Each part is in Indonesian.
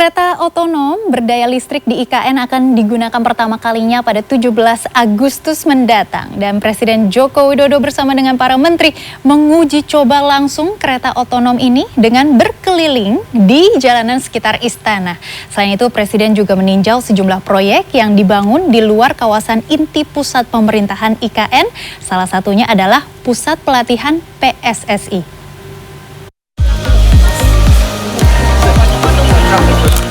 Kereta otonom berdaya listrik di IKN akan digunakan pertama kalinya pada 17 Agustus mendatang. Dan Presiden Joko Widodo bersama dengan para menteri menguji coba langsung kereta otonom ini dengan berkeliling di jalanan sekitar istana. Selain itu, Presiden juga meninjau sejumlah proyek yang dibangun di luar kawasan inti pusat pemerintahan IKN. Salah satunya adalah pusat pelatihan PSSI.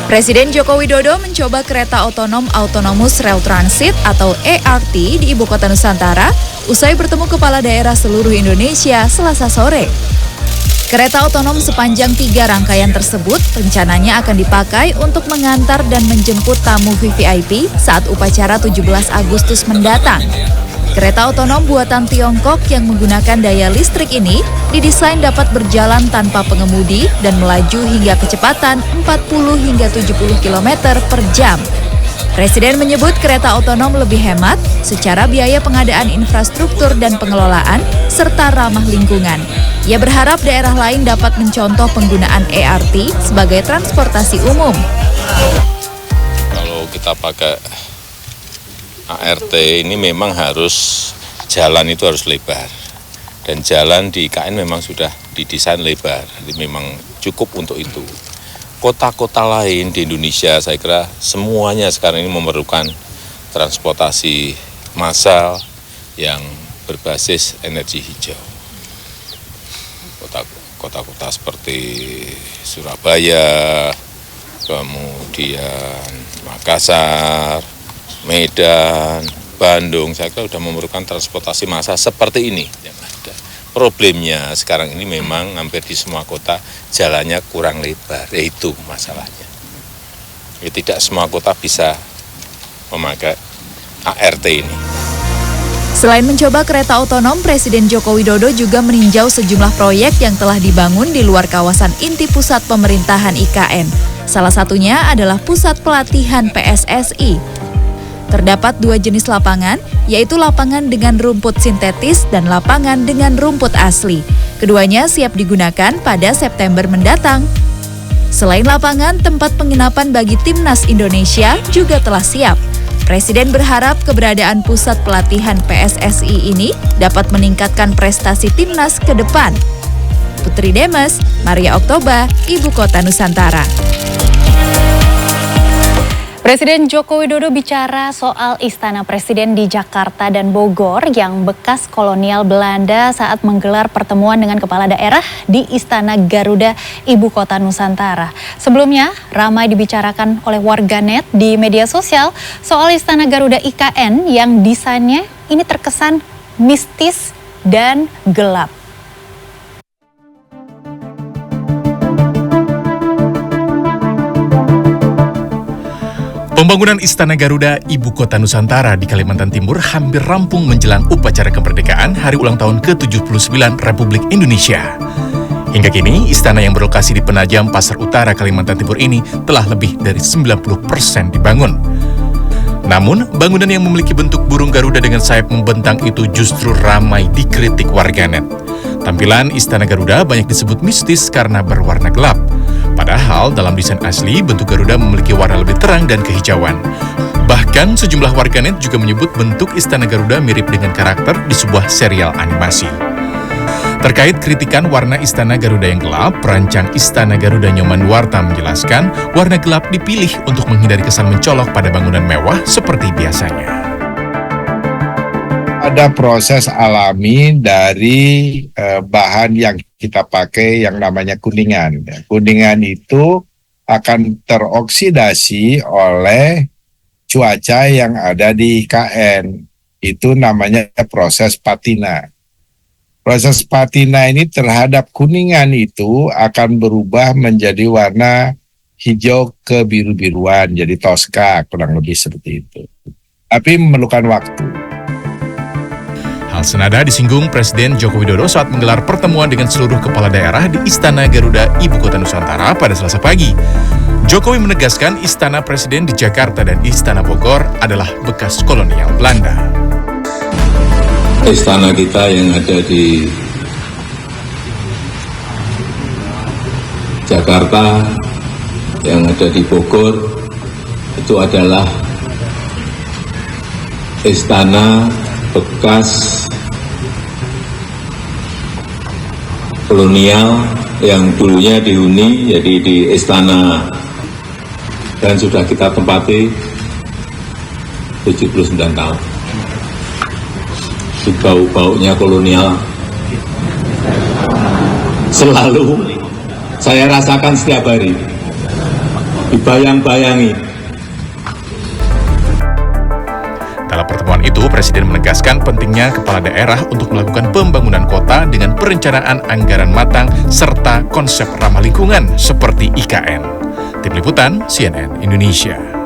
Presiden Joko Widodo mencoba kereta otonom Autonomous Rail Transit atau ART di Ibu Kota Nusantara usai bertemu kepala daerah seluruh Indonesia Selasa sore. Kereta otonom sepanjang 3 rangkaian tersebut rencananya akan dipakai untuk mengantar dan menjemput tamu VVIP saat upacara 17 Agustus mendatang. Kereta otonom buatan Tiongkok yang menggunakan daya listrik ini didesain dapat berjalan tanpa pengemudi dan melaju hingga kecepatan 40 hingga 70 km per jam. Presiden menyebut kereta otonom lebih hemat secara biaya pengadaan infrastruktur dan pengelolaan serta ramah lingkungan. Ia berharap daerah lain dapat mencontoh penggunaan ART sebagai transportasi umum. Kalau kita pakai ART ini memang jalan itu harus lebar, dan jalan di IKN memang sudah didesain lebar, jadi memang cukup untuk itu. Kota-kota lain di Indonesia saya kira semuanya sekarang ini memerlukan transportasi massal yang berbasis energi hijau. Kota-kota seperti Surabaya, kemudian Makassar, Medan, Bandung, saya kira sudah memerlukan transportasi massal seperti ini yang ada. Problemnya sekarang ini memang hampir di semua kota jalannya kurang lebar, itu masalahnya. Tidak semua kota bisa memakai ART ini. Selain mencoba kereta otonom, Presiden Joko Widodo juga meninjau sejumlah proyek yang telah dibangun di luar kawasan inti pusat pemerintahan IKN. Salah satunya adalah pusat pelatihan PSSI. Terdapat 2 jenis lapangan, yaitu lapangan dengan rumput sintetis dan lapangan dengan rumput asli. Keduanya siap digunakan pada September mendatang. Selain lapangan, tempat penginapan bagi Timnas Indonesia juga telah siap. Presiden berharap keberadaan pusat pelatihan PSSI ini dapat meningkatkan prestasi Timnas ke depan. Putri Demes, Maria Oktober, Ibu Kota Nusantara. Presiden Joko Widodo bicara soal Istana Presiden di Jakarta dan Bogor yang bekas kolonial Belanda saat menggelar pertemuan dengan kepala daerah di Istana Garuda, Ibu Kota Nusantara. Sebelumnya, ramai dibicarakan oleh warganet di media sosial soal Istana Garuda IKN yang desainnya ini terkesan mistis dan gelap. Pembangunan Istana Garuda, Ibu Kota Nusantara di Kalimantan Timur hampir rampung menjelang upacara kemerdekaan Hari Ulang Tahun ke-79 Republik Indonesia. Hingga kini, istana yang berlokasi di Penajam, Pasar Utara, Kalimantan Timur ini telah lebih dari 90% dibangun. Namun, bangunan yang memiliki bentuk burung Garuda dengan sayap membentang itu justru ramai dikritik warganet. Tampilan Istana Garuda banyak disebut mistis karena berwarna gelap. Padahal dalam desain asli, bentuk Garuda memiliki warna lebih terang dan kehijauan. Bahkan sejumlah warganet juga menyebut bentuk Istana Garuda mirip dengan karakter di sebuah serial animasi. Terkait kritikan warna Istana Garuda yang gelap, perancang Istana Garuda Nyoman Nuarta menjelaskan warna gelap dipilih untuk menghindari kesan mencolok pada bangunan mewah seperti biasanya. Ada proses alami dari bahan yang kita pakai yang namanya kuningan. Kuningan itu akan teroksidasi oleh cuaca yang ada di IKN. Itu namanya proses patina. Proses patina ini terhadap kuningan itu akan berubah menjadi warna hijau kebiru-biruan, jadi toska, kurang lebih seperti itu. Tapi memerlukan waktu. Hal senada disinggung Presiden Joko Widodo saat menggelar pertemuan dengan seluruh kepala daerah di Istana Garuda, Ibu Kota Nusantara pada Selasa pagi. Jokowi menegaskan Istana Presiden di Jakarta dan Istana Bogor adalah bekas kolonial Belanda. Istana kita yang ada di Jakarta yang ada di Bogor itu adalah istana bekas kolonial yang dulunya dihuni, jadi di istana, dan sudah kita tempati 79 tahun. Bau-baunya kolonial selalu saya rasakan setiap hari, dibayang-bayangi. Dalam pertemuan itu, Presiden menegaskan pentingnya kepala daerah untuk melakukan pembangunan kota dengan perencanaan anggaran matang serta konsep ramah lingkungan seperti IKN. Tim Liputan CNN Indonesia.